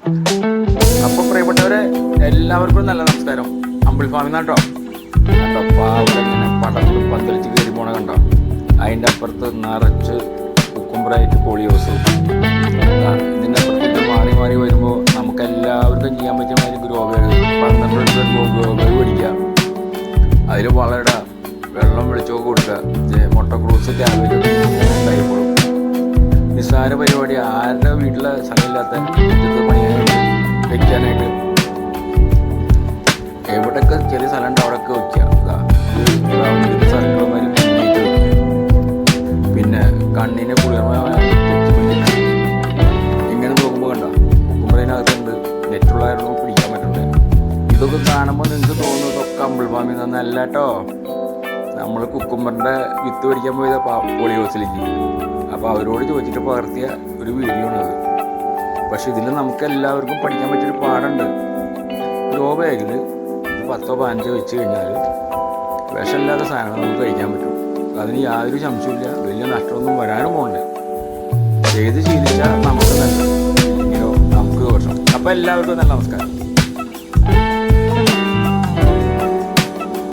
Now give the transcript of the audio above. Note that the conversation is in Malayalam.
അപ്പോൾ പ്രിയപ്പെട്ടവരെ എല്ലാവർക്കും നല്ല നമസ്കാരം. അമ്പിൾ ഫാമിൽ നിന്നാട്ടോ. കണ്ടോ അവിടെ ഇങ്ങനെ പടർന്ന് പന്തലിച്ച് കയറി പോണ കണ്ടോ. അതിൻ്റെ അപ്പുറത്ത് നിറച്ച് കുക്കുംബറായിട്ട് പോളിയോസ്. ഇതിൻ്റെ അപ്പുറത്ത് മാറി മാറി വരുമ്പോൾ നമുക്ക് എല്ലാവർക്കും ചെയ്യാൻ പറ്റിയ മാതിരി ഗ്രോ ബാഗ് 12 ഗ്രോ ബാഗ് പിടിക്കാം. അതിൽ വളമിടുക, വെള്ളം വെളിച്ചൊക്കെ കൊടുക്കുക, മുട്ടക്രൂസ് ക്യാബേജ് ഉണ്ടായിക്കോളും. നിസ്സാര പരിപാടി. ആരുടെ വീട്ടിലെ സ്ഥലമില്ലാത്ത പണിയാനായിട്ട് വയ്ക്കാനായിട്ട് എവിടെയൊക്കെ ചെറിയ സ്ഥലം ഉണ്ട് അവിടെയൊക്കെ വയ്ക്കുക. സ്ഥലങ്ങളുമാതിരി പിന്നെ കണ്ണിനെ കുളിർമ ഇങ്ങനെ നോക്കുമ്പോൾ കണ്ട കുക്കുമ്പറിനകത്തുണ്ട് നെറ്റുള്ളായിരുന്നു പിടിക്കാൻ പറ്റുന്നത്. ഇതൊക്കെ കാണുമ്പോൾ നിങ്ങൾക്ക് തോന്നുന്നതൊക്കെ അമ്പിൾ ഫാമിൽ നിന്നല്ല കേട്ടോ. നമ്മൾ കുക്കുമ്പറിൻ്റെ വിത്ത് പിടിക്കാൻ പോയത് പോളിയോസിലേക്ക്. അപ്പോൾ അവരോട് ചോദിച്ചിട്ട് പകർത്തിയ ഒരു വീഡിയോ ആണത്. പക്ഷെ ഇതിൽ നമുക്ക് എല്ലാവർക്കും പഠിക്കാൻ പറ്റിയൊരു പാടുണ്ട്. ഗ്രോ ബാഗിൽ 10-15 വെച്ച് കഴിഞ്ഞാൽ വിഷമില്ലാത്ത സാധനങ്ങൾ നമുക്ക് കഴിക്കാൻ പറ്റും. അതിന് യാതൊരു സംശയമില്ല. വലിയ നഷ്ടമൊന്നും വരാനും പോകണ്ടേ. ചെയ്ത് ശീലിച്ചാൽ നമുക്ക് നല്ലത്, ഇങ്ങനെയോ നമുക്ക് ദോഷം. അപ്പോൾ എല്ലാവർക്കും നല്ല നമസ്കാരം.